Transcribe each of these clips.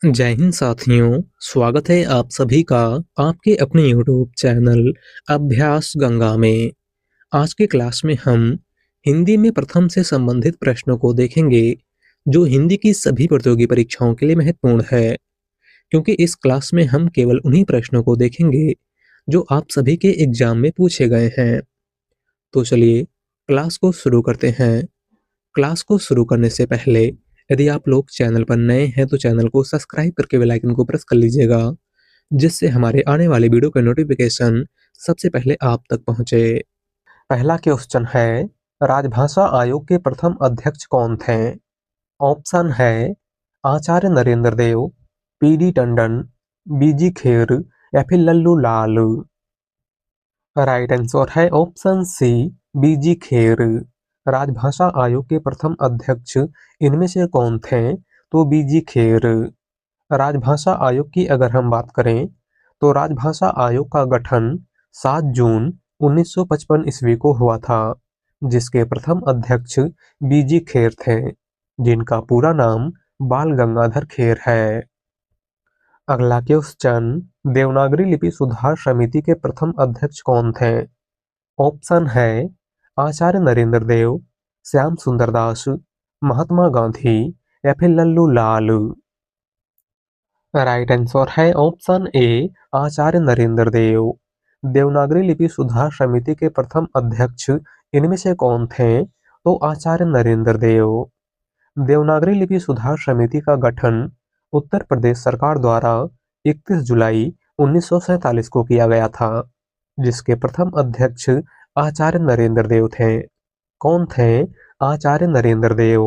जय हिंद साथियों, स्वागत है आप सभी का आपके अपने यूट्यूब चैनल अभ्यास गंगा में। आज के क्लास में हम हिंदी में प्रथम से संबंधित प्रश्नों को देखेंगे, जो हिंदी की सभी प्रतियोगी परीक्षाओं के लिए महत्वपूर्ण है, क्योंकि इस क्लास में हम केवल उन्हीं प्रश्नों को देखेंगे जो आप सभी के एग्जाम में पूछे गए हैं। तो चलिए क्लास को शुरू करते हैं। क्लास को शुरू करने से पहले यदि आप लोग चैनल पर नए हैं तो चैनल को सब्सक्राइब करके बेल आइकन को प्रेस कर लीजिएगा, जिससे हमारे आने वाले वीडियो के नोटिफिकेशन सबसे पहले आप तक पहुंचे। पहला क्वेश्चन है, राजभाषा आयोग के प्रथम अध्यक्ष कौन थे? ऑप्शन है आचार्य नरेंद्र देव, पीडी टंडन, बीजी खेर या फिर लल्लू लाल। राइट आंसर है ऑप्शन सी, बीजी खेर। राजभाषा आयोग के प्रथम अध्यक्ष इनमें से कौन थे? तो बीजी खेर। राजभाषा आयोग की अगर हम बात करें तो राजभाषा आयोग का गठन 7 जून 1955 ईस्वी को हुआ था, जिसके प्रथम अध्यक्ष बीजी खेर थे, जिनका पूरा नाम बाल गंगाधर खेर है। अगला क्वेश्चन, देवनागरी लिपि सुधार समिति के प्रथम अध्यक्ष कौन थे? ऑप्शन है आचार्य नरेंद्र देव, श्याम सुंदर दास, महात्मा गांधी या फिर लल्लू लाल। राइट आंसर है ऑप्शन ए, आचार्य नरेंद्र देव। देवनागरी लिपि सुधार समिति के प्रथम अध्यक्ष इनमें से कौन थे? तो आचार्य नरेंद्र देव। देवनागरी लिपि सुधार समिति का गठन उत्तर प्रदेश सरकार द्वारा 31 जुलाई 1947 को किया गया था, जिसके प्रथम अध्यक्ष आचार्य नरेंद्र देव थे। कौन थे? आचार्य नरेंद्र देव।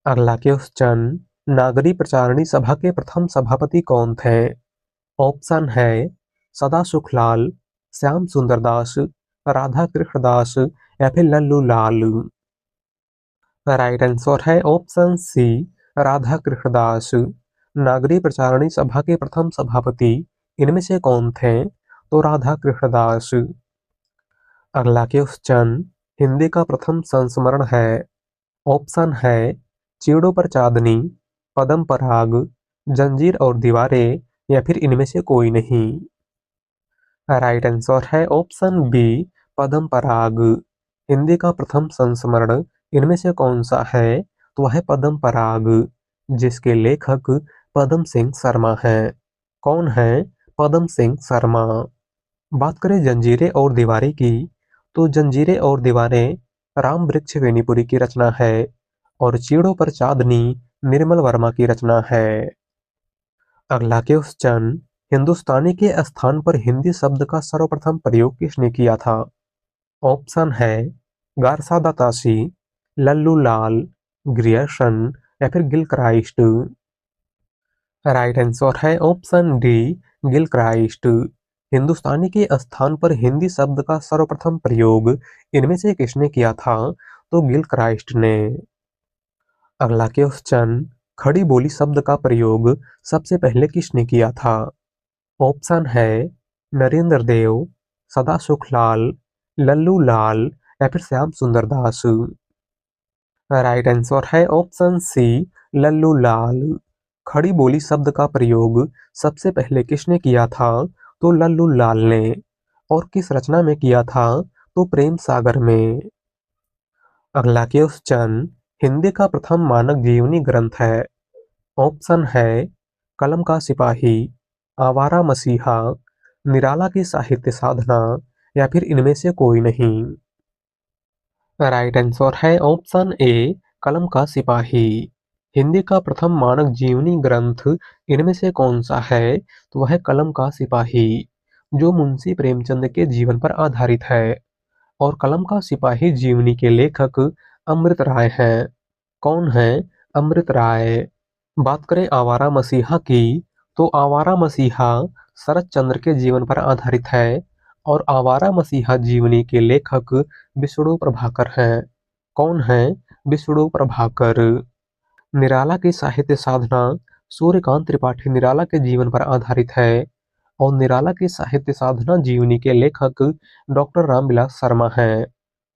अगला क्वेश्चन, नागरी प्रचारणी सभा के प्रथम सभापति कौन थे? ऑप्शन है सदासुख लाल, श्याम सुंदर दास, राधा कृष्ण दास या फिर लल्लू लाल। राइट आंसर है ऑप्शन सी, राधा कृष्ण दास। नागरी प्रचारणी सभा के प्रथम सभापति इनमें से कौन थे? तो राधा कृष्ण दास। अगला क्वेश्चन, हिंदी का प्रथम संस्मरण है। ऑप्शन है चीड़ों पर चांदनी, पद्म पराग, जंजीर और दीवारें या फिर इनमें से कोई नहीं। राइट आंसर है ऑप्शन बी, पद्म पराग। हिंदी का प्रथम संस्मरण इनमें से कौन सा है? तो वह है पद्म पराग, जिसके लेखक पद्म सिंह शर्मा हैं। कौन है? पद्म सिंह शर्मा। बात करें जंजीरें और दीवारें की, तो जंजीरें और दीवारें राम वृक्ष वेणीपुरी की रचना है और चीड़ों पर चांदनी निर्मल वर्मा की रचना है। अगला क्वेश्चन, हिंदुस्तानी के स्थान पर हिंदी शब्द का सर्वप्रथम प्रयोग किसने किया था? ऑप्शन है गारसा दातासी, लल्लू लाल, ग्रियर्सन या फिर गिलक्राइस्ट। राइट आंसर है ऑप्शन डी, गिलक्राइस्ट। हिंदुस्तानी के स्थान पर हिंदी शब्द का सर्वप्रथम प्रयोग इनमें से किसने किया था? तो गिलक्राइस्ट ने। अगला क्वेश्चन, खड़ी बोली शब्द का प्रयोग सबसे पहले किसने किया था? ऑप्शन है नरेंद्र देव, सदासुख लाल, लल्लू लाल या फिर श्याम सुंदर दास। राइट आंसर है ऑप्शन सी, लल्लू लाल। खड़ी बोली शब्द का प्रयोग सबसे पहले किसने किया था? तो लल्लू लाल ने। और किस रचना में किया था? तो प्रेम सागर में। अगला क्वेश्चन, हिंदी का प्रथम मानक जीवनी ग्रंथ है। ऑप्शन है कलम का सिपाही, आवारा मसीहा, निराला की साहित्य साधना या फिर इनमें से कोई नहीं। राइट आंसर है ऑप्शन ए, कलम का सिपाही। हिंदी का प्रथम मानक जीवनी ग्रंथ इनमें से कौन सा है? तो वह है कलम का सिपाही, जो मुंशी प्रेमचंद के जीवन पर आधारित है। और कलम का सिपाही जीवनी के लेखक अमृत राय हैं। कौन है? अमृत राय। बात करें आवारा मसीहा की, तो आवारा मसीहा शरत चंद्र के जीवन पर आधारित है और आवारा मसीहा जीवनी के लेखक विष्णु प्रभाकर हैं। कौन है? विष्णु प्रभाकर। निराला की साहित्य साधना सूर्यकांत त्रिपाठी निराला के जीवन पर आधारित है और निराला की साहित्य साधना जीवनी के लेखक डॉक्टर रामविलास शर्मा हैं।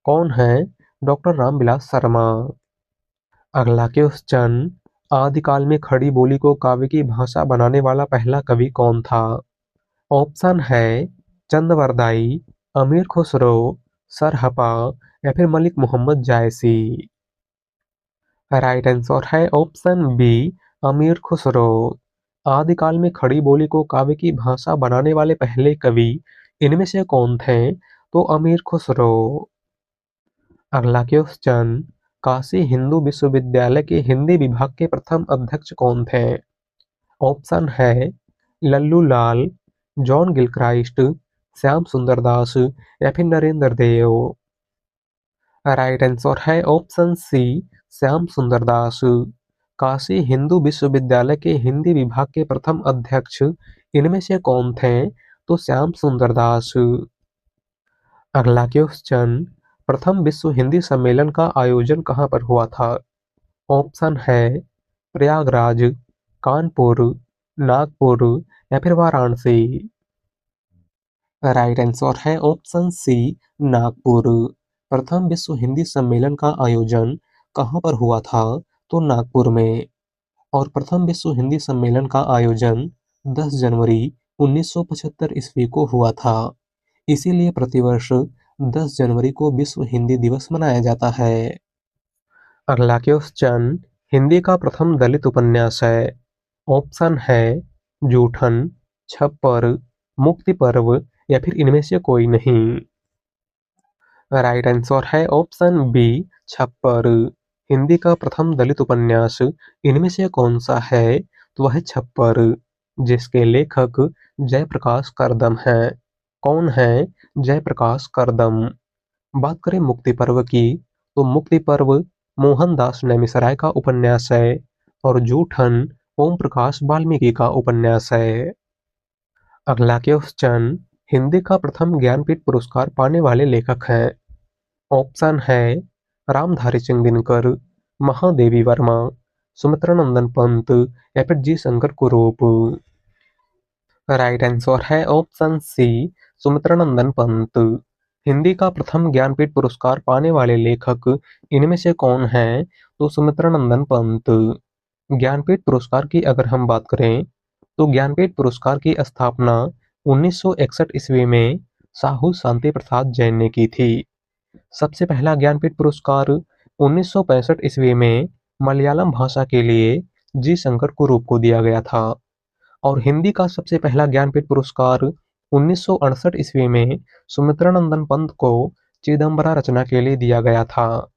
कौन है? डॉक्टर रामविलास शर्मा। अगला क्वेश्चन, आदिकाल में खड़ी बोली को काव्य की भाषा बनाने वाला पहला कवि कौन था? ऑप्शन है चंदवरदाई, अमीर खुसरो, सरहपा या फिर मलिक मोहम्मद जायसी। राइट आंसर है ऑप्शन बी, अमीर खुसरो। आदिकाल में खड़ी बोली को काव्य की भाषा बनाने वाले पहले कवि इनमें से कौन थे? तो अमीर खुसरो। अगला क्वेश्चन, काशी हिंदू विश्वविद्यालय के हिंदी विभाग के प्रथम अध्यक्ष कौन थे? ऑप्शन है लल्लू लाल, जॉन गिलक्राइस्ट, श्याम सुंदर दास या फिर नरेंद्र देव। राइट आंसर है ऑप्शन सी, श्याम सुंदर दास। काशी हिंदू विश्वविद्यालय के हिंदी विभाग के प्रथम अध्यक्ष इनमें से कौन थे? तो श्याम सुंदर दास। अगला क्वेश्चन, प्रथम विश्व हिंदी सम्मेलन का आयोजन कहाँ पर हुआ था? ऑप्शन है प्रयागराज, कानपुर, नागपुर या फिर वाराणसी। राइट आंसर है ऑप्शन सी, नागपुर। प्रथम विश्व हिंदी सम्मेलन का आयोजन कहाँ पर हुआ था? तो नागपुर में। और प्रथम विश्व हिंदी सम्मेलन का आयोजन 10 जनवरी 1975 ईस्वी को हुआ था। इसीलिए प्रतिवर्ष 10 जनवरी को विश्व हिंदी दिवस मनाया जाता है। अगला क्वेश्चन, हिंदी का प्रथम दलित उपन्यास है। ऑप्शन है जूठन, छप्पर, मुक्ति पर्व या फिर इनमें से कोई नहीं। राइट आंसर है ऑप्शन बी, छप्पर। हिंदी का प्रथम दलित उपन्यास इनमें से कौन सा है? तो वह है छप्पर, जिसके लेखक जयप्रकाश करदम हैं। कौन है? जयप्रकाश करदम। बात करें मुक्ति पर्व की, तो मुक्ति पर्व मोहनदास नैमिषारय का उपन्यास है और जूठन ओम प्रकाश वाल्मीकि का उपन्यास है। अगला क्वेश्चन, हिंदी का प्रथम ज्ञानपीठ पुरस्कार पाने वाले लेखक हैं। ऑप्शन है रामधारी सिंह दिनकर, महादेवी वर्मा, सुमित्रा नंदन पंत या फिर जी शंकर कुरूप। राइट आंसर है ऑप्शन सी, सुमित्रा नंदन पंत। हिंदी का प्रथम ज्ञानपीठ पुरस्कार पाने वाले लेखक इनमें से कौन है? तो सुमित्रा नंदन पंत। ज्ञानपीठ पुरस्कार की अगर हम बात करें, तो ज्ञानपीठ पुरस्कार की स्थापना 1961 ईस्वी में साहू शांति प्रसाद जैन ने की थी। सबसे पहला ज्ञानपीठ पुरस्कार 1965 ईस्वी में मलयालम भाषा के लिए जी शंकर कुरूप को दिया गया था और हिंदी का सबसे पहला ज्ञानपीठ पुरस्कार 1968 ईस्वी में सुमित्रा नंदन पंत को चिदम्बरा रचना के लिए दिया गया था।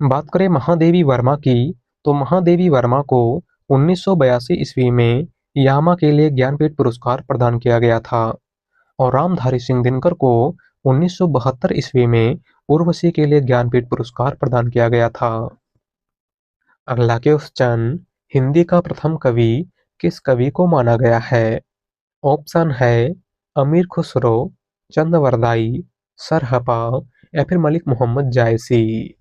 बात करें महादेवी वर्मा की, तो महादेवी वर्मा को 1982 ईस्वी में यामा के लिए ज्ञानपीठ पुरस्कार प्रदान किया गया था और रामधारी सिंह दिनकर को 1972 ईस्वी में उर्वशी के लिए ज्ञानपीठ पुरस्कार प्रदान किया गया था। अगला क्वेश्चन, हिंदी का प्रथम कवि किस कवि को माना गया है? ऑप्शन है अमीर खुसरो, चंदवरदाई, सरहपा या फिर मलिक मोहम्मद जायसी।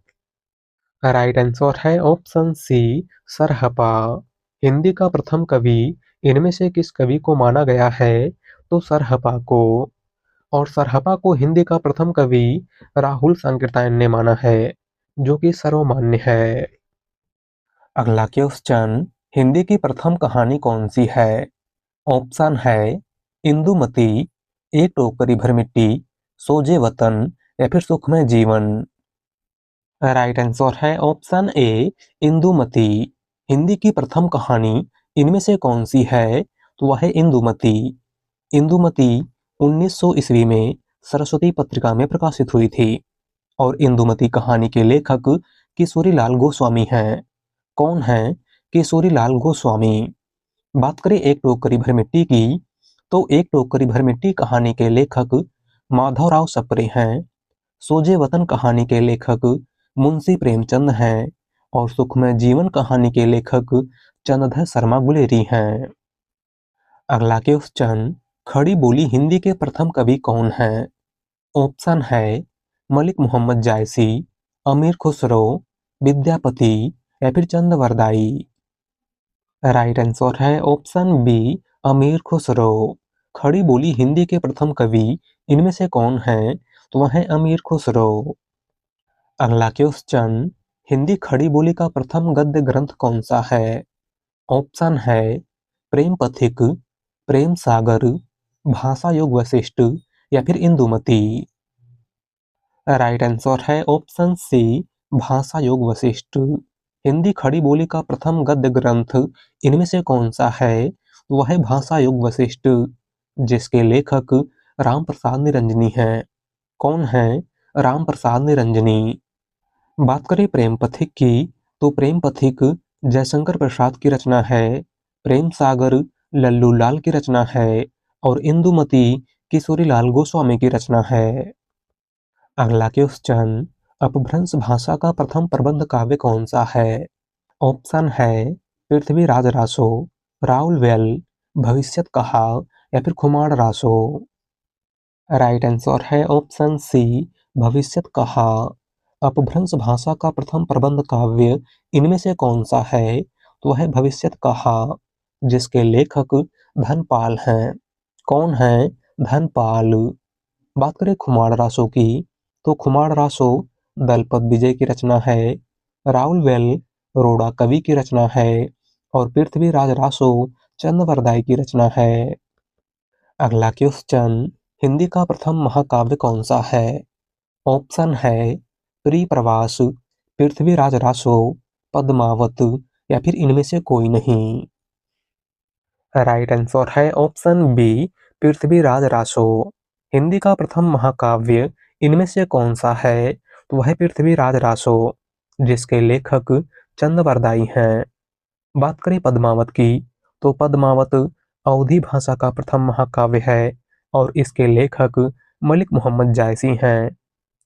राइट आंसर है ऑप्शन सी, सरहपा। हिंदी का प्रथम कवि इनमें से किस कवि को माना गया है? तो सरहपा को। और सरहपा को हिंदी का प्रथम कवि राहुल सांकृत्यायन ने माना है, जो कि सर्वमान्य है। अगला क्वेश्चन, हिंदी की प्रथम कहानी कौन सी है? ऑप्शन है इंदुमती, एक टोकरी भर मिट्टी, सोजे वतन या फिर सुखमय जीवन। राइट आंसर है ऑप्शन ए, इंदुमती। हिंदी की प्रथम कहानी इनमें से कौन सी है? तो वह है इंदुमती। इंदुमती 1900 ईस्वी में सरस्वती पत्रिका में प्रकाशित हुई थी और इंदुमती कहानी के लेखक किशोरीलाल गोस्वामी हैं। कौन है? किशोरीलाल गोस्वामी। बात करें एक टोकरी भर मिट्टी की, तो एक टोकरी भर मिट्टी कहानी के लेखक माधवराव सप्रे हैं। सोजे वतन कहानी के लेखक मुंशी प्रेमचंद हैं और सुखमय जीवन कहानी के लेखक चंद्रधर शर्मा गुलेरी हैं। अगला क्वेश्चन, खड़ी बोली हिंदी के प्रथम कवि कौन हैं? ऑप्शन है मलिक मोहम्मद जायसी, अमीर खुसरो, विद्यापति या फिर चंदवरदाई। राइट आंसर है ऑप्शन बी, अमीर खुसरो। खड़ी बोली हिंदी के प्रथम कवि इनमें से कौन है? तो वह है अमीर खुसरो। अगला क्वेश्चन, हिंदी खड़ी बोली का प्रथम गद्य ग्रंथ कौन सा है? ऑप्शन है प्रेम पथिक, प्रेम सागर, भाषा योग वशिष्ठ या फिर इंदुमती। राइट आंसर है ऑप्शन सी, भाषा योग वशिष्ठ। हिंदी खड़ी बोली का प्रथम गद्य ग्रंथ इनमें से कौन सा है? वह है भाषा योग वशिष्ठ, जिसके लेखक राम प्रसाद निरंजनी हैं। कौन है राम प्रसाद निरंजनी? बात करें प्रेम पथिक की, तो प्रेम पथिक जयशंकर प्रसाद की रचना है। प्रेम सागर लल्लू लाल की रचना है और इंदुमती किशोरीलाल गोस्वामी की रचना है। अगला क्वेश्चन, अपभ्रंश भाषा का प्रथम प्रबंध काव्य कौन सा है? ऑप्शन है पृथ्वीराज रासो, राउल वेल, भविष्यत कहा या फिर खुमार रासो। राइट आंसर है ऑप्शन सी, भविष्यत कहा। अपभ्रंश भाषा का प्रथम प्रबंध काव्य इनमें से कौन सा है? तो वह है भविष्यत कहा, जिसके लेखक धनपाल हैं। कौन है धनपाल? बात करें खुमार रासो की, तो खुमार रासो दलपत विजय की रचना है। राउल वेल रोड़ा कवि की रचना है और पृथ्वीराज रासो चंद्रवरदाई की रचना है। अगला क्वेश्चन, हिंदी का प्रथम महाकाव्य कौन सा है? ऑप्शन है प्रियप्रवास, पृथ्वीराज रासो, पद्मावत या फिर इनमें से कोई नहीं। राइट आंसर है ऑप्शन बी, पृथ्वीराज रासो। हिंदी का प्रथम महाकाव्य इनमें से कौन सा है? तो वह पृथ्वीराज रासो, जिसके लेखक चंद्रवरदाई हैं। बात करें पद्मावत की, तो पद्मावत अवधी भाषा का प्रथम महाकाव्य है और इसके लेखक मलिक मोहम्मद जायसी हैं।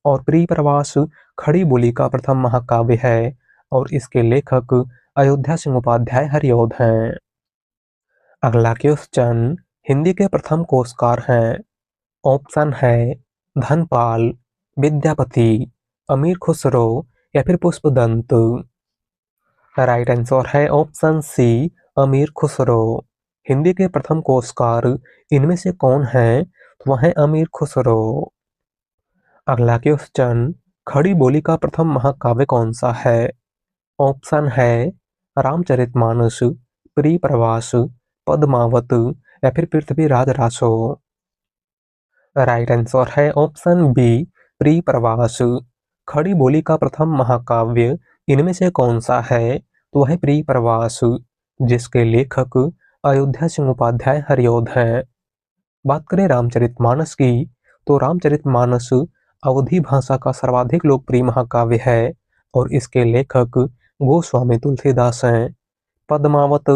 और प्रियप्रवास खड़ी बोली का प्रथम महाकाव्य है और इसके लेखक अयोध्या सिंह उपाध्याय हरिऔध हैं। अगला क्वेश्चन, हिंदी के प्रथम कोशकार हैं। ऑप्शन है धनपाल, विद्यापति, अमीर खुसरो या फिर पुष्पदंत। राइट आंसर है ऑप्शन सी, अमीर खुसरो। हिंदी के प्रथम कोशकार इनमें से कौन है? तो वह है अमीर खुसरो। अगला क्वेश्चन, खड़ी बोली का प्रथम महाकाव्य कौन सा है? ऑप्शन है रामचरितमानस, प्रियप्रवास, पद्मावत या फिर पृथ्वीराज रासो। राइट आंसर है ऑप्शन बी, प्रियप्रवास। खड़ी बोली का प्रथम महाकाव्य इनमें से कौन सा है? तो वह है प्रियप्रवास, जिसके लेखक अयोध्या सिंह उपाध्याय हरिऔध हैं। बात करें रामचरितमानस की, तो रामचरितमानस अवधी भाषा का सर्वाधिक लोकप्रिय महाकाव्य है और इसके लेखक गोस्वामी तुलसीदास हैं। पद्मावत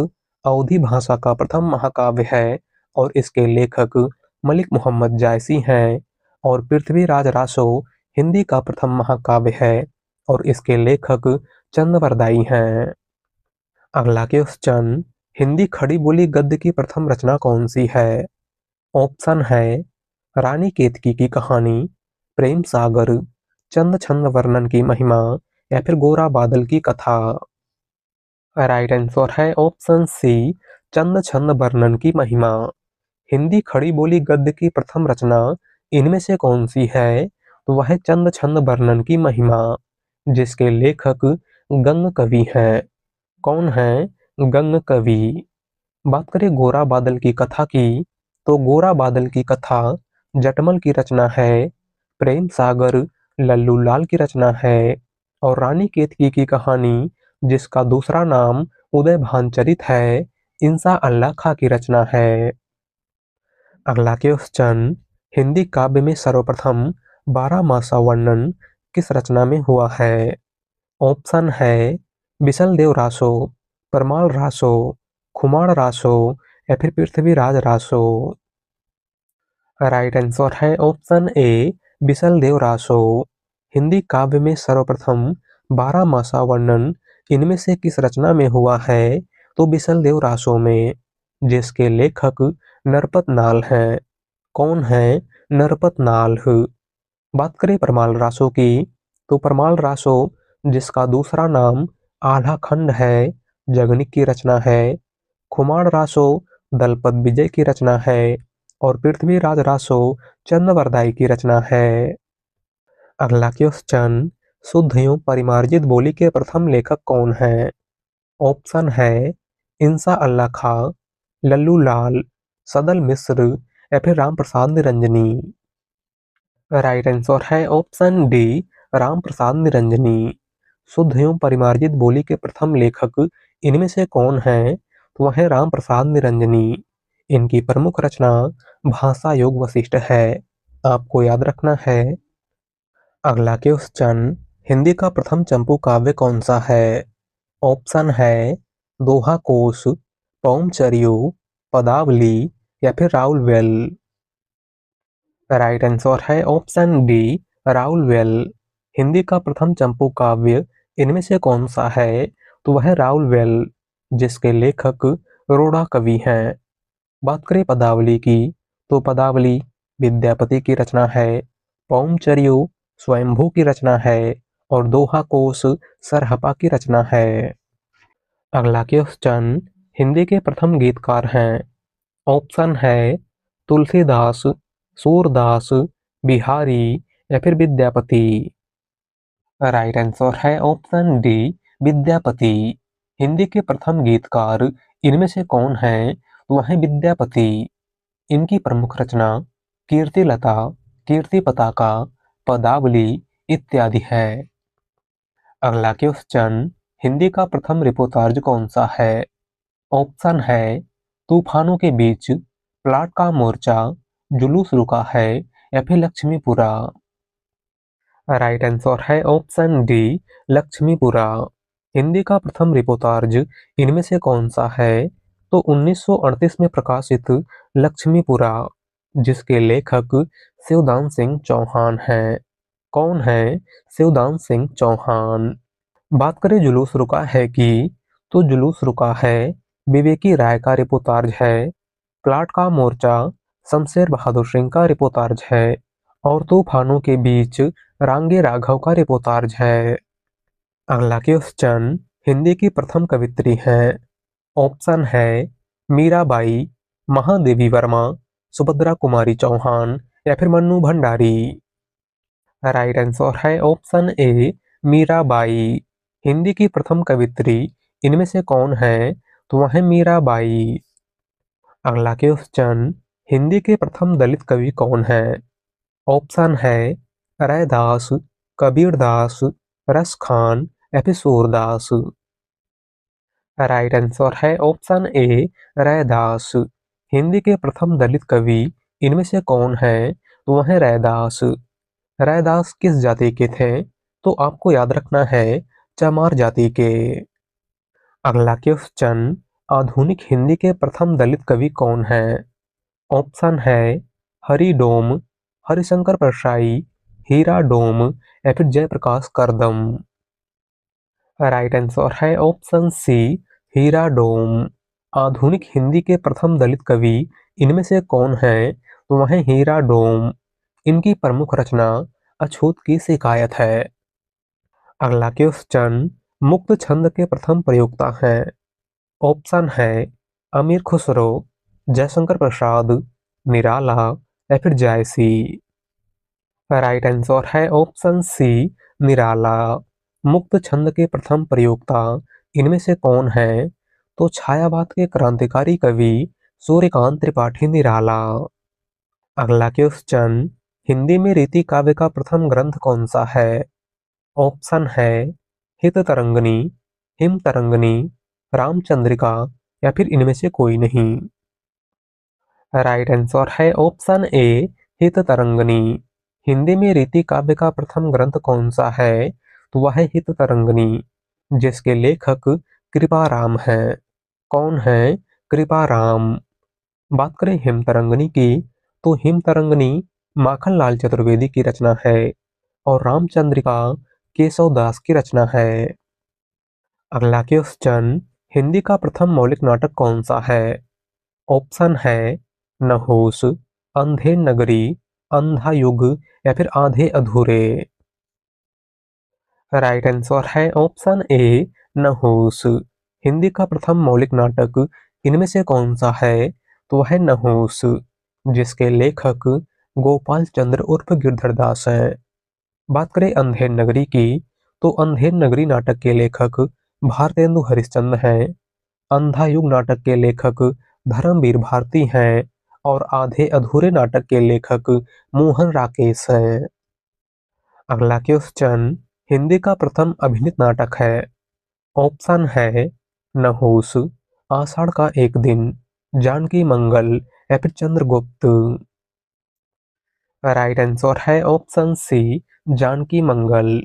अवधी भाषा का प्रथम महाकाव्य है और इसके लेखक मलिक मोहम्मद जायसी हैं। और पृथ्वीराज रासो हिंदी का प्रथम महाकाव्य है और इसके लेखक चंद्रवरदाई हैं। अगला क्वेश्चन, हिंदी खड़ी बोली गद्य की प्रथम रचना कौन सी है? ऑप्शन है रानी केतकी की कहानी, प्रेम सागर, चंद छंद वर्णन की महिमा या फिर गोरा बादल की कथा। राइट आंसर है ऑप्शन सी, चंद छंद वर्णन की महिमा। हिंदी खड़ी बोली गद्य की प्रथम रचना इनमें से कौन सी है? तो वह है चंद छंद वर्णन की महिमा, जिसके लेखक गंग कवि हैं। कौन है गंग कवि? बात करें गोरा बादल की कथा की, तो गोरा बादल की कथा जटमल की रचना है। प्रेम सागर लल्लू लाल की रचना है और रानी केतकी की कहानी, जिसका दूसरा नाम उदय भानचरित है, इंसा अल्लाह खां की रचना है। अगला क्वेश्चन, हिंदी काव्य में सर्वप्रथम 12 मासा वर्णन किस रचना में हुआ है? ऑप्शन है बिसल देव रासो, परमाल रासो, खुमार रासो या फिर पृथ्वीराज रासो। राइट आंसर है ऑप्शन ए, बिसल देव रासो। हिंदी काव्य में सर्वप्रथम 12 मासा वर्णन इनमें से किस रचना में हुआ है? तो बिसल देव रासो में, जिसके लेखक नरपत नाल हैं। कौन है नरपत नाल? बात करें परमाल रासो की, तो परमाल रासो, जिसका दूसरा नाम आल्हा खंड है, जगनिक की रचना है। खुमार रासो दलपत विजय की रचना है और पृथ्वीराज रासो चंद्रवरदाई की रचना है। अगला क्वेश्चन, शुद्ध एवं परिमार्जित बोली के प्रथम लेखक कौन है? ऑप्शन है इंसा अल्लाह खां, लल्लू लाल, सदल मिश्र या फिर राम प्रसाद निरंजनी। राइट आंसर है ऑप्शन डी, राम प्रसाद निरंजनी। शुद्ध एवं परिमार्जित बोली के प्रथम लेखक इनमें से कौन है? तो वह है राम प्रसाद निरंजनी। इनकी प्रमुख रचना भाषा योग वशिष्ठ है। आपको याद रखना है। अगला क्वेश्चन, हिंदी का प्रथम चंपू काव्य कौन सा है? ऑप्शन है दोहा कोश, पौमचरियो, पदावली या फिर राउलवेल। राइट आंसर है ऑप्शन डी, राउलवेल। हिंदी का प्रथम चंपू काव्य इनमें से कौन सा है? तो वह है राउलवेल, जिसके लेखक रोड़ा कवि हैं। बात करें पदावली की, तो पदावली विद्यापति की रचना है, पौमचरियो स्वयंभू की रचना है और दोहा कोश सरहपा की रचना है। अगला क्वेश्चन, हिंदी के प्रथम गीतकार हैं। ऑप्शन है तुलसीदास, सूरदास, बिहारी या फिर विद्यापति। राइट आंसर है ऑप्शन डी, विद्यापति। हिंदी के प्रथम गीतकार इनमें से कौन है? तो वह है विद्यापति। इनकी प्रमुख रचना कीर्ति लता, कीर्ति पताका, पदावली इत्यादि है। अगला क्वेश्चन, हिंदी का प्रथम रिपोर्टाज कौन सा है? ऑप्शन है तूफानों के बीच, प्लाट का मोर्चा, जुलूस रुका है या फिर लक्ष्मीपुरा। राइट आंसर है ऑप्शन डी, लक्ष्मीपुरा। हिंदी का प्रथम रिपोर्टाज इनमें से कौन सा है? तो 1938 में प्रकाशित लक्ष्मीपुरा, जिसके लेखक शिवदान सिंह चौहान हैं। कौन है शिवदान सिंह चौहान? बात करें जुलूस रुका है की, तो जुलूस रुका है विवेकी राय का रिपोर्टाज है, प्लाट का मोर्चा शमशेर बहादुर सिंह का रिपोर्टाज है और तूफानों के बीच रांगे राघव का रिपोर्टाज है। अगला क्वेश्चन, हिंदी की प्रथम कवित्री है। ऑप्शन है मीराबाई, महादेवी वर्मा, सुभद्रा कुमारी चौहान या फिर मन्नू भंडारी। राइट आंसर है ऑप्शन ए, मीराबाई। हिंदी की प्रथम कवित्री इनमें से कौन है? तो वह है मीराबाई। अगला क्वेश्चन, हिंदी के प्रथम दलित कवि कौन है? ऑप्शन है रैदास, कबीरदास, रस खान या फिर सूरदास। राइट आंसर है ऑप्शन ए, रैदास। हिंदी के प्रथम दलित कवि इनमें से कौन है? तो वह है रैदास। रैदास किस जाति के थे? तो आपको याद रखना है चमार जाति के। अगला क्वेश्चन, आधुनिक हिंदी के प्रथम दलित कवि कौन है? ऑप्शन है हरिडोम, हरिशंकर परसाई, हीरा डोम या फिर जयप्रकाश करदम। राइट आंसर है ऑप्शन सी, हीरा डोम। आधुनिक हिंदी के प्रथम दलित कवि इनमें से कौन है? तो वह है हीरा डोम। इनकी प्रमुख रचना अछूत की शिकायत है। अगला क्वेश्चन, मुक्त छंद के प्रथम प्रयोक्ता हैं। ऑप्शन है अमीर खुसरो, जयशंकर प्रसाद, निराला या फिर जायसी। राइट आंसर है ऑप्शन सी, निराला। मुक्त छंद के प्रथम प्रयोक्ता इनमें से कौन है? तो छायावाद के क्रांतिकारी कवि सूर्यकांत त्रिपाठी निराला। अगला क्वेश्चन, हिंदी में रीति काव्य का प्रथम ग्रंथ कौन सा है? ऑप्शन है हित तरंगनी, हिम तरंगनी, रामचंद्रिका या फिर इनमें से कोई नहीं। राइट आंसर है ऑप्शन ए, हित तरंगनी। हिंदी में रीति काव्य का प्रथम ग्रंथ कौन सा है? तो वह है हित तरंगनी, जिसके लेखक कृपाराम हैं। कौन है कृपाराम? बात करें हिम तरंगनी की, तो हिम तरंगनी माखनलाल चतुर्वेदी की रचना है और रामचंद्रिका केशव दास की रचना है। अगला क्वेश्चन, हिंदी का प्रथम मौलिक नाटक कौन सा है? ऑप्शन है नहुस, अंधे नगरी, अंधा युग या फिर आधे अधूरे। राइट आंसर है ऑप्शन ए, नहुस। हिंदी का प्रथम मौलिक नाटक इनमें से कौन सा है? तो वह है नहुस, जिसके लेखक गोपाल चंद्र उर्फ गिरधर दास हैं। बात करें अंधेर नगरी की, तो अंधेर नगरी नाटक के लेखक भारतेंदु हरिश्चंद्र हैं। अंधा युग नाटक के लेखक धर्मवीर भारती हैं और आधे अधूरे नाटक के लेखक मोहन राकेश हैं। अगला क्वेश्चन, हिंदी का प्रथम अभिनीत नाटक है। ऑप्शन है नहुस, आषाढ़ का एक दिन, जानकी मंगल या फिर चंद्रगुप्त। राइट आंसर है ऑप्शन सी, जानकी मंगल।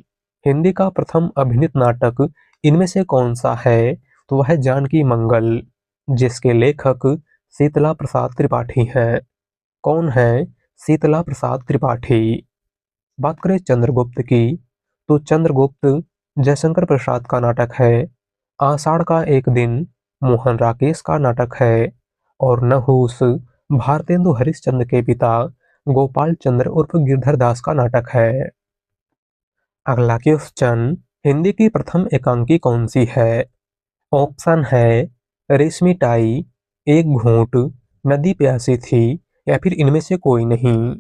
हिंदी का प्रथम अभिनीत नाटक इनमें से कौन सा है? तो वह है जानकी मंगल, जिसके लेखक शीतला प्रसाद त्रिपाठी हैं। कौन है शीतला प्रसाद त्रिपाठी? बात करें चंद्रगुप्त की, तो चंद्रगुप्त जयशंकर प्रसाद का नाटक है। आषाढ़ का एक दिन मोहन राकेश का नाटक है और नहुस भारतेंदु हरिश्चंद्र के पिता गोपाल चंद्र उर्फ गिरधर दास का नाटक है। अगला क्वेश्चन, हिंदी की प्रथम एकांकी कौन सी है? ऑप्शन है रेशमी टाई, एक घूंट, नदी प्यासी थी या फिर इनमें से कोई नहीं।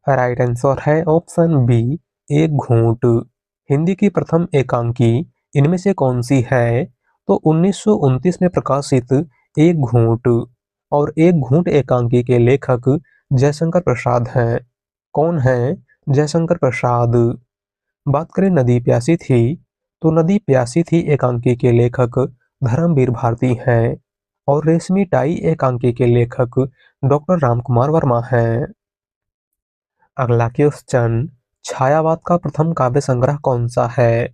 राइट आंसर है ऑप्शन बी, एक घूंट। हिंदी की प्रथम एकांकी इनमें से कौन सी है? तो 1929 में प्रकाशित एक घूंट। और एक घूंट एकांकी के लेखक जयशंकर प्रसाद हैं। कौन है जयशंकर प्रसाद? बात करें नदी प्यासी थी, तो नदी प्यासी थी एकांकी के लेखक धर्मवीर भारती हैं और रेशमी टाई एकांकी के लेखक डॉक्टर रामकुमार वर्मा हैं। अगला क्वेश्चन, छायावाद का प्रथम काव्य संग्रह कौन सा है?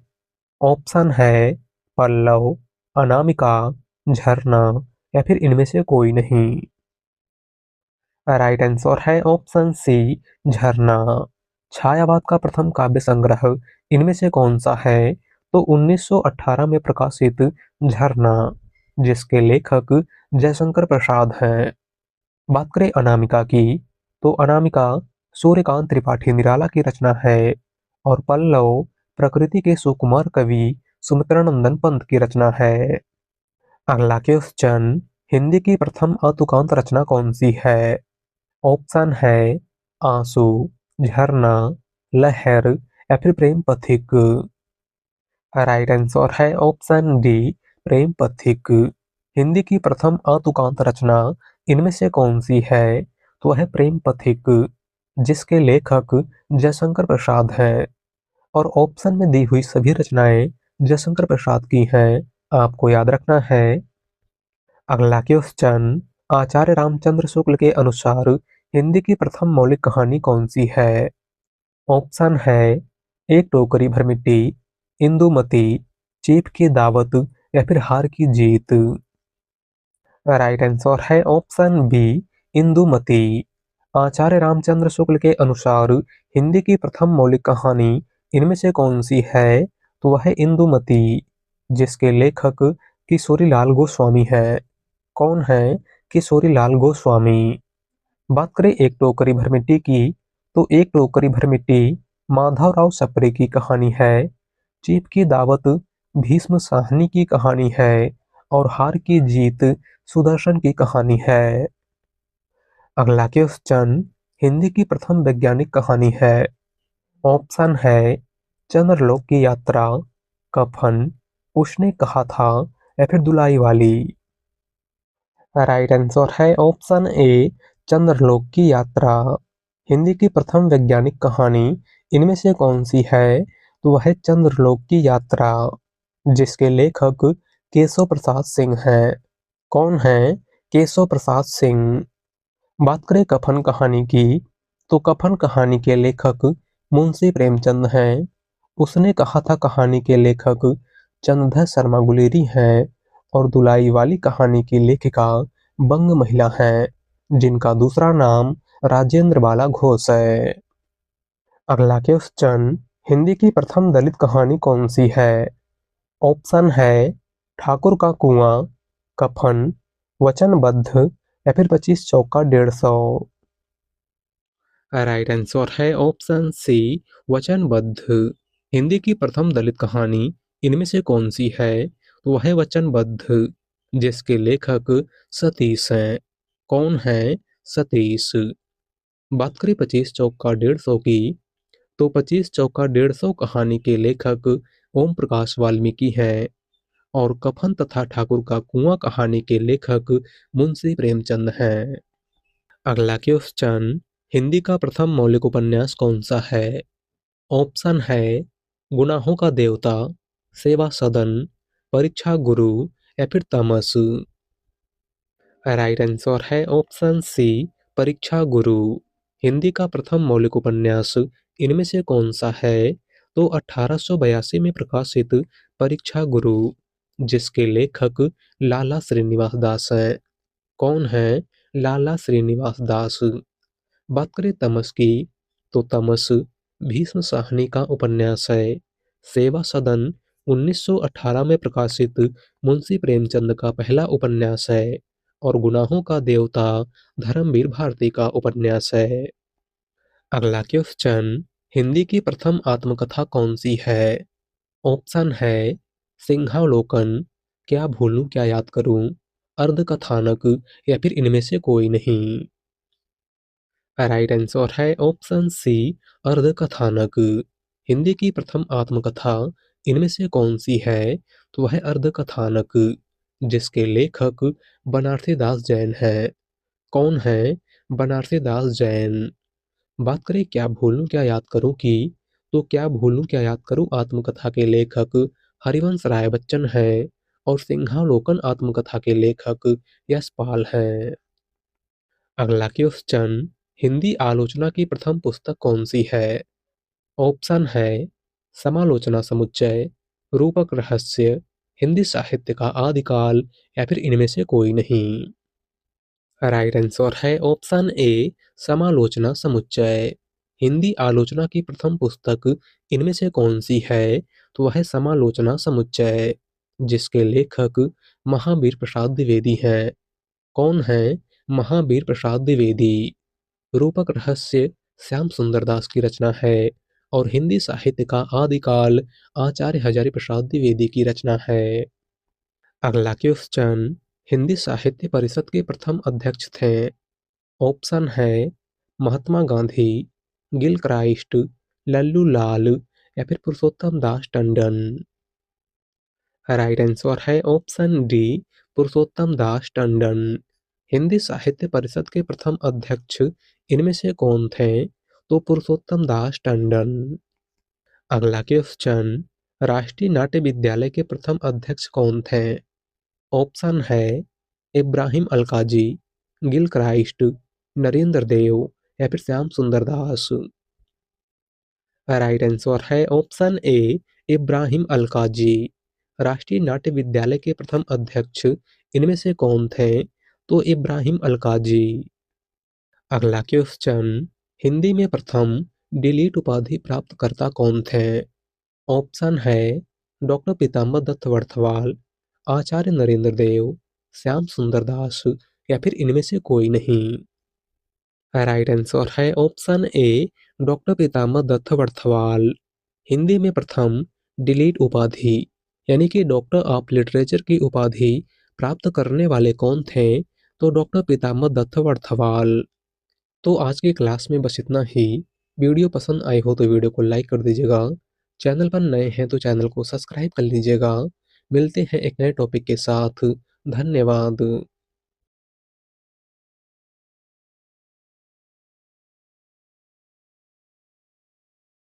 ऑप्शन है पल्लव, अनामिका, झरना या फिर इनमें से कोई नहीं। राइट आंसर है ऑप्शन सी, झरना। छायावाद का प्रथम काव्य संग्रह इनमें से कौन सा है? तो 1918 में प्रकाशित झरना, जिसके लेखक जयशंकर प्रसाद हैं। बात करें अनामिका की, तो अनामिका सूर्यकांत त्रिपाठी निराला की रचना है और पल्लव प्रकृति के सुकुमार कवि सुमित्रानंदन पंत की रचना है। अगला क्वेश्चन, हिंदी की प्रथम अतुकांत रचना कौन सी है? ऑप्शन है आंसू, झरना, लहर या फिर प्रेम पथिक। राइट आंसर है ऑप्शन डी, प्रेम पथिक। हिंदी की प्रथम अतुकांत रचना इनमें से कौन सी है? तो है प्रेम पथिक, जिसके लेखक जयशंकर प्रसाद हैं और ऑप्शन में दी हुई सभी रचनाएं जयशंकर प्रसाद की हैं, आपको याद रखना है। अगला क्वेश्चन, आचार्य रामचंद्र शुक्ल के अनुसार हिंदी की प्रथम मौलिक कहानी कौन सी है? ऑप्शन है एक टोकरी भर मिट्टी, इंदुमती, चीफ की दावत या फिर हार की जीत। राइट आंसर है ऑप्शन बी, इंदुमती। आचार्य रामचंद्र शुक्ल के अनुसार हिंदी की प्रथम मौलिक कहानी इनमें से कौन सी है? तो वह है इंदुमती, जिसके लेखक किशोरी लाल गोस्वामी है। कौन है किशोरी लाल गोस्वामी? बात करें एक टोकरी भर मिट्टी की, तो एक टोकरी भर मिट्टी माधवराव सप्रे की कहानी है। चीफ की दावत भीष्म साहनी की कहानी है और हार की जीत सुदर्शन की कहानी है। अगला क्वेश्चन, हिंदी की प्रथम वैज्ञानिक कहानी है। ऑप्शन है चंद्रलोक की यात्रा, कफन, उसने कहा था या फिर दुलाई वाली। राइट आंसर है ऑप्शन ए, चंद्रलोक की यात्रा। हिंदी की प्रथम वैज्ञानिक कहानी इनमें से कौन सी है? तो वह है चंद्रलोक की यात्रा, जिसके लेखक केशव प्रसाद सिंह हैं। कौन है केशव प्रसाद सिंह? बात करें कफन कहानी की, तो कफन कहानी के लेखक मुंशी प्रेमचंद हैं। उसने कहा था कहानी के लेखक चंद्रधर शर्मा गुलेरी हैं और दुलाई वाली कहानी की लेखिका बंग महिला हैं, जिनका दूसरा नाम राजेंद्र बाला घोष है। अगला क्वेश्चन, हिंदी की प्रथम दलित कहानी कौन सी है? ऑप्शन है ठाकुर का कुआं, कफन, वचनबद्ध या फिर 25 चौका 150। राइट आंसर है ऑप्शन सी, वचनबद्ध। हिंदी की प्रथम दलित कहानी इनमें से कौन सी है? तो वह है वचनबद्ध, जिसके लेखक सतीश हैं। कौन है सतीश? बात करें 25 चौका 150 की, तो 25 चौका 150 कहानी के लेखक ओम प्रकाश वाल्मीकि हैं और कफन तथा ठाकुर का कुआं कहानी के लेखक मुंशी प्रेमचंद हैं। अगला क्वेश्चन, हिंदी का प्रथम मौलिक उपन्यास कौन सा है? ऑप्शन है गुनाहों का देवता, सेवा सदन, परीक्षा गुरु या फिर तमस। राइट आंसर है ऑप्शन सी, परीक्षा गुरु। हिंदी का प्रथम मौलिक उपन्यास इनमें से कौन सा है? तो 1882 में प्रकाशित परीक्षा गुरु, जिसके लेखक लाला श्रीनिवास दास हैं। कौन है लाला श्रीनिवास दास? बात करें तमस की, तो तमस भीष्म साहनी का उपन्यास है। सेवा सदन 1918 में प्रकाशित मुंशी प्रेमचंद का पहला उपन्यास है। और गुनाहों का देवता धर्मवीर भारती का उपन्यास है। अगला क्वेश्चन, हिंदी की प्रथम आत्मकथा कौन सी है? ऑप्शन है सिंहावलोकन, क्या भूलूं क्या याद करूं, अर्धकथानक या फिर इनमें से कोई नहीं। राइट आंसर है ऑप्शन सी, अर्धकथानक। हिंदी की प्रथम आत्मकथा इनमें से कौन सी है? तो वह अर्धकथानक, जिसके लेखक बनारसी दास जैन है। कौन है बनारसी दास जैन? बात करें क्या भूलूं क्या याद करूं की, तो क्या भूलूं क्या याद करूं आत्मकथा के लेखक हरिवंश राय बच्चन है। और सिंहावलोकन आत्मकथा के लेखक यशपाल हैं। अगला क्वेश्चन, हिंदी आलोचना की प्रथम पुस्तक कौन सी है? ऑप्शन है समालोचना समुच्चय, रूपक रहस्य, हिंदी साहित्य का आदिकाल या फिर इनमें से कोई नहीं। राइट आंसर है ऑप्शन ए, समालोचना समुच्चय। हिंदी आलोचना की प्रथम पुस्तक इनमें से कौन सी है? तो वह है समालोचना समुच्चय, जिसके लेखक महावीर प्रसाद द्विवेदी हैं। कौन है महावीर प्रसाद द्विवेदी? रूपक रहस्य श्याम सुंदर दास की रचना है। और हिंदी साहित्य का आदिकाल आचार्य हजारी प्रसाद द्विवेदी की रचना है। अगला क्वेश्चन, हिंदी साहित्य परिषद के प्रथम अध्यक्ष थे। ऑप्शन है महात्मा गांधी, गिल क्राइस्ट, लल्लू लाल या फिर पुरुषोत्तम दास टंडन। राइट आंसर है ऑप्शन डी, पुरुषोत्तम दास टंडन। हिंदी साहित्य परिषद के प्रथम अध्यक्ष इनमें से कौन थे? तो पुरुषोत्तम दास टंडन। अगला क्वेश्चन, राष्ट्रीय नाट्य विद्यालय के प्रथम अध्यक्ष कौन थे? ऑप्शन है इब्राहिम अलकाजी, गिल क्राइस्ट, नरेंद्र देव या फिर श्याम सुंदर दास। राइट आंसर है ऑप्शन ए, इब्राहिम अलकाजी। राष्ट्रीय नाट्य विद्यालय के प्रथम अध्यक्ष इनमें से कौन थे? तो इब्राहिम अलकाजी। अगला क्वेश्चन, हिंदी में प्रथम डिलीट उपाधि प्राप्तकर्ता कौन थे? ऑप्शन है डॉक्टर पीताम्बर दत्त वर्थवाल, आचार्य नरेंद्र देव, श्याम सुंदर दास या फिर इनमें से कोई नहीं। राइट आंसर है ऑप्शन ए, डॉक्टर पीताम्बर दत्त वर्थवाल। हिंदी में प्रथम डिलीट उपाधि यानी कि डॉक्टर ऑफ लिटरेचर की उपाधि प्राप्त करने वाले कौन थे? तो डॉक्टर पीताम्बर दत्त वर्थवाल। तो आज की क्लास में बस इतना ही। वीडियो पसंद आई हो तो वीडियो को लाइक कर दीजिएगा। चैनल पर नए हैं तो चैनल को सब्सक्राइब कर लीजिएगा। मिलते हैं एक नए टॉपिक के साथ। धन्यवाद।